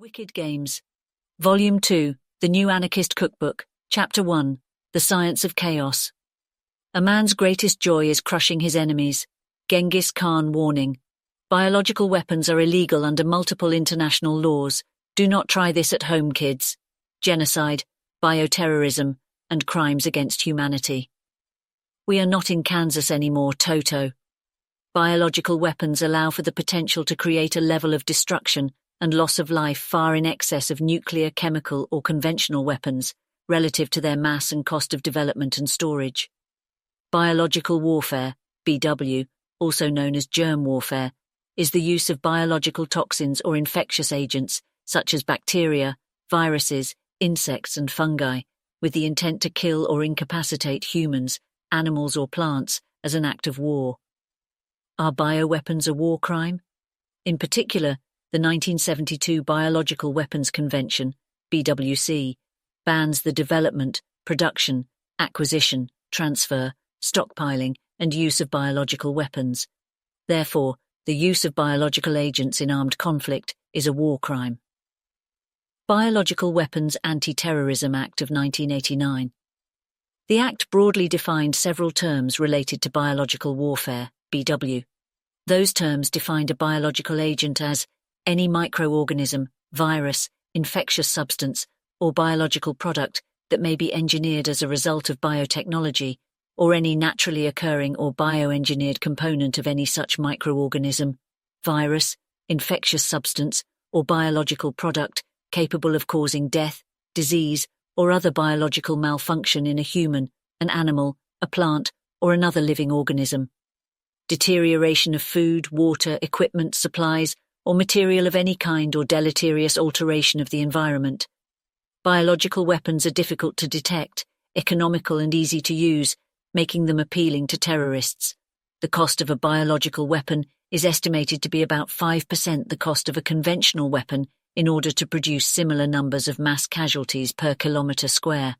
Wicked Games. Volume 2, The New Anarchist Cookbook, Chapter 1, The Science of Chaos. A man's greatest joy is crushing his enemies. Genghis Khan warning. Biological weapons are illegal under multiple international laws. Do not try this at home, kids. Genocide, bioterrorism, and crimes against humanity. We are not in Kansas anymore, Toto. Biological weapons allow for the potential to create a level of destruction and loss of life far in excess of nuclear, chemical, or conventional weapons, relative to their mass and cost of development and storage. Biological warfare, BW, also known as germ warfare, is the use of biological toxins or infectious agents, such as bacteria, viruses, insects, and fungi, with the intent to kill or incapacitate humans, animals, or plants as an act of war. Are bioweapons a war crime? In particular, the 1972 Biological Weapons Convention, BWC, bans the development, production, acquisition, transfer, stockpiling, and use of biological weapons. Therefore, the use of biological agents in armed conflict is a war crime. Biological Weapons Anti-Terrorism Act of 1989. The Act broadly defined several terms related to biological warfare, BW. Those terms defined a biological agent as any microorganism, virus, infectious substance, or biological product that may be engineered as a result of biotechnology, or any naturally occurring or bioengineered component of any such microorganism, virus, infectious substance, or biological product capable of causing death, disease, or other biological malfunction in a human, an animal, a plant, or another living organism. Deterioration of food, water, equipment, supplies, or material of any kind, or deleterious alteration of the environment. Biological weapons are difficult to detect, economical and easy to use, making them appealing to terrorists. The cost of a biological weapon is estimated to be about 5% the cost of a conventional weapon in order to produce similar numbers of mass casualties per kilometre square.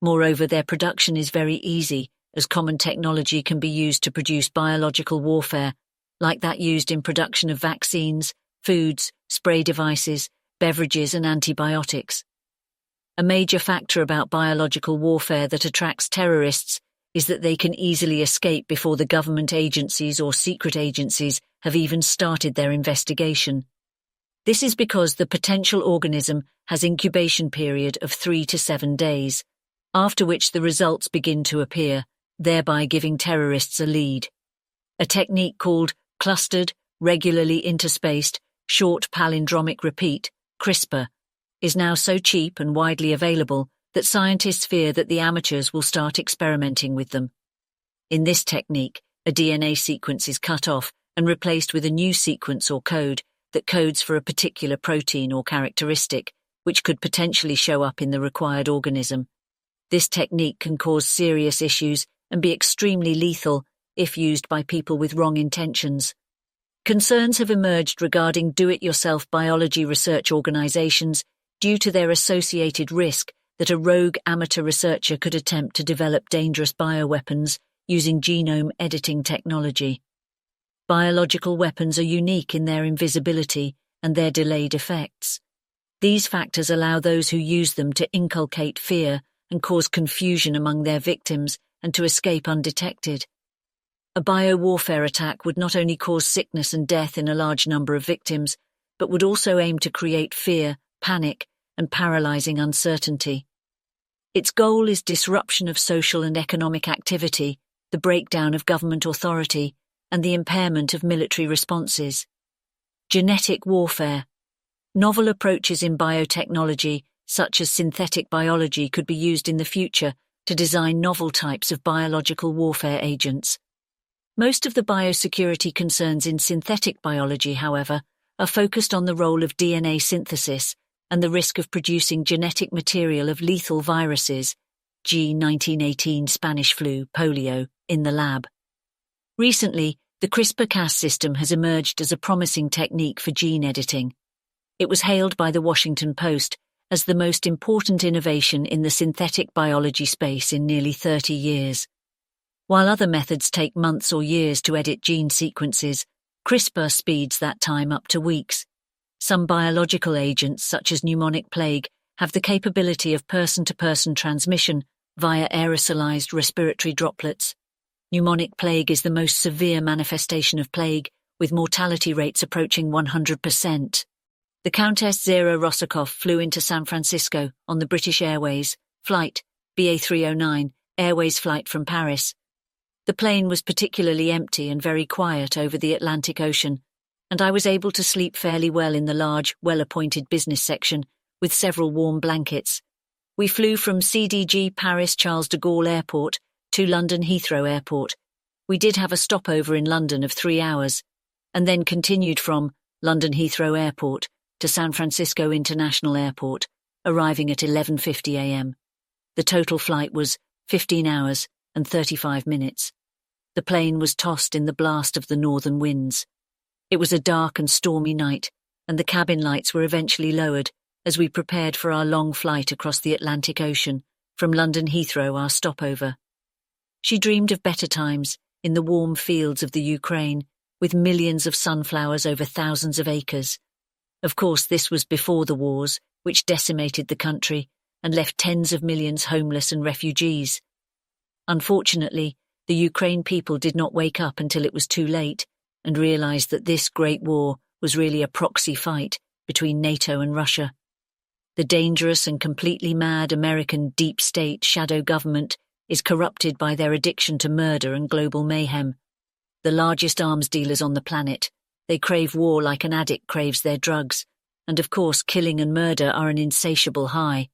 Moreover, their production is very easy, as common technology can be used to produce biological warfare, like that used in production of vaccines, foods, spray devices, beverages, and antibiotics. A major factor about biological warfare that attracts terrorists is that they can easily escape before the government agencies or secret agencies have even started their investigation. This is because the potential organism has incubation period of 3 to 7 days, after which the results begin to appear, thereby giving terrorists a lead. A technique called clustered, regularly interspaced, short palindromic repeat, CRISPR, is now so cheap and widely available that scientists fear that the amateurs will start experimenting with them. In this technique, a DNA sequence is cut off and replaced with a new sequence or code that codes for a particular protein or characteristic, which could potentially show up in the required organism. This technique can cause serious issues and be extremely lethal if used by people with wrong intentions. Concerns have emerged regarding do-it-yourself biology research organizations due to their associated risk that a rogue amateur researcher could attempt to develop dangerous bioweapons using genome editing technology. Biological weapons are unique in their invisibility and their delayed effects. These factors allow those who use them to inculcate fear and cause confusion among their victims and to escape undetected. A biowarfare attack would not only cause sickness and death in a large number of victims, but would also aim to create fear, panic, and paralyzing uncertainty. Its goal is disruption of social and economic activity, the breakdown of government authority, and the impairment of military responses. Genetic warfare. Novel approaches in biotechnology, such as synthetic biology, could be used in the future to design novel types of biological warfare agents. Most of the biosecurity concerns in synthetic biology, however, are focused on the role of DNA synthesis and the risk of producing genetic material of lethal viruses, g. 1918 Spanish flu, polio, in the lab. Recently, the CRISPR-Cas system has emerged as a promising technique for gene editing. It was hailed by the Washington Post as the most important innovation in the synthetic biology space in nearly 30 years. While other methods take months or years to edit gene sequences, CRISPR speeds that time up to weeks. Some biological agents, such as pneumonic plague, have the capability of person-to-person transmission via aerosolized respiratory droplets. Pneumonic plague is the most severe manifestation of plague, with mortality rates approaching 100%. The Countess Zera Rossakoff flew into San Francisco on the British Airways flight BA309 Airways flight from Paris. The plane was particularly empty and very quiet over the Atlantic Ocean, and I was able to sleep fairly well in the large, well-appointed business section with several warm blankets. We flew from CDG Paris Charles de Gaulle Airport to London Heathrow Airport. We did have a stopover in London of 3 hours, and then continued from London Heathrow Airport to San Francisco International Airport, arriving at 11:50 a.m. The total flight was 15 hours and 35 minutes. The plane was tossed in the blast of the northern winds. It was a dark and stormy night, and the cabin lights were eventually lowered as we prepared for our long flight across the Atlantic Ocean from London Heathrow, our stopover. She dreamed of better times in the warm fields of the Ukraine, with millions of sunflowers over thousands of acres. Of course, this was before the wars, which decimated the country and left tens of millions homeless and refugees. Unfortunately, the Ukraine people did not wake up until it was too late and realized that this great war was really a proxy fight between NATO and Russia. The dangerous and completely mad American deep state shadow government is corrupted by their addiction to murder and global mayhem. The largest arms dealers on the planet, they crave war like an addict craves their drugs, and of course killing and murder are an insatiable high.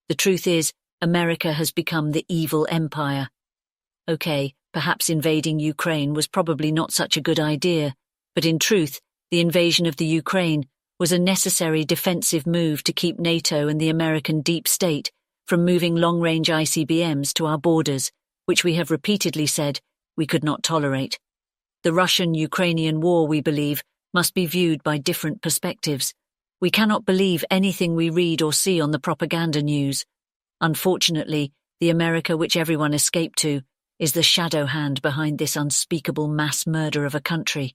The truth is, America has become the evil empire. Okay, perhaps invading Ukraine was probably not such a good idea, but in truth, the invasion of the Ukraine was a necessary defensive move to keep NATO and the American deep state from moving long-range ICBMs to our borders, which we have repeatedly said we could not tolerate. The Russian-Ukrainian war, we believe, must be viewed by different perspectives. We cannot believe anything we read or see on the propaganda news. Unfortunately, the America which everyone escaped to is the shadow hand behind this unspeakable mass murder of a country.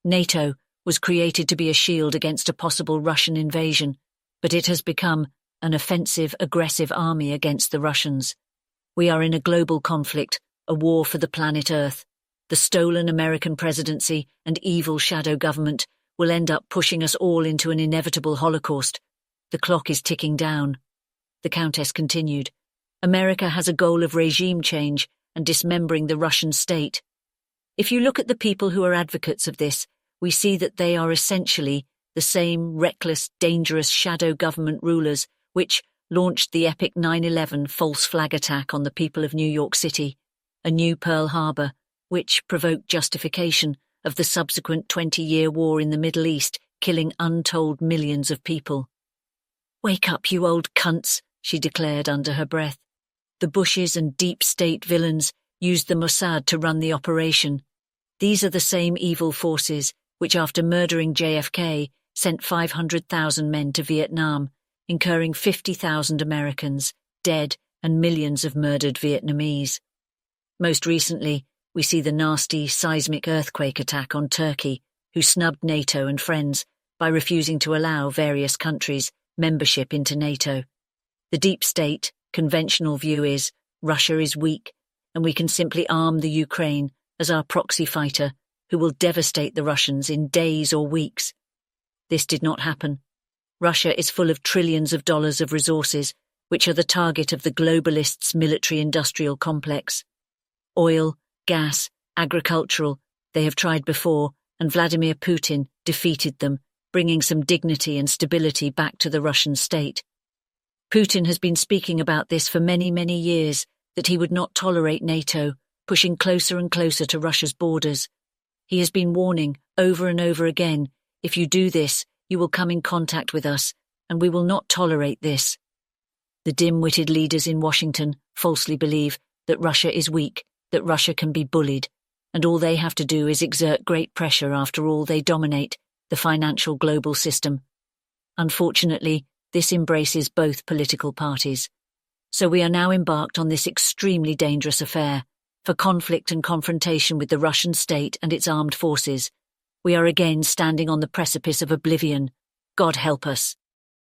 NATO was created to be a shield against a possible Russian invasion, but it has become an offensive, aggressive army against the Russians. We are in a global conflict, a war for the planet Earth. The stolen American presidency and evil shadow government will end up pushing us all into an inevitable holocaust. The clock is ticking down. The Countess continued. America has a goal of regime change and dismembering the Russian state. If you look at the people who are advocates of this, we see that they are essentially the same reckless, dangerous shadow government rulers which launched the epic 9/11 false flag attack on the people of New York City, a new Pearl Harbor, which provoked justification of the subsequent 20-year war in the Middle East, killing untold millions of people. "Wake up, you old cunts," she declared under her breath. The Bushes and deep state villains used the Mossad to run the operation. These are the same evil forces which, after murdering JFK, sent 500,000 men to Vietnam, incurring 50,000 Americans dead and millions of murdered Vietnamese. Most recently, we see the nasty seismic earthquake attack on Turkey, who snubbed NATO and friends by refusing to allow various countries membership into NATO. The deep state, conventional view is Russia is weak, and we can simply arm the Ukraine as our proxy fighter, who will devastate the Russians in days or weeks. This did not happen. Russia is full of trillions of dollars of resources, which are the target of the globalists' military-industrial complex. Oil, gas, agricultural, they have tried before, and Vladimir Putin defeated them, bringing some dignity and stability back to the Russian state. Putin has been speaking about this for many, many years, that he would not tolerate NATO, pushing closer and closer to Russia's borders. He has been warning over and over again, if you do this, you will come in contact with us, and we will not tolerate this. The dim-witted leaders in Washington falsely believe that Russia is weak, that Russia can be bullied, and all they have to do is exert great pressure. After all, they dominate the financial global system. Unfortunately, this embraces both political parties. So we are now embarked on this extremely dangerous affair, for conflict and confrontation with the Russian state and its armed forces. We are again standing on the precipice of oblivion, God help us.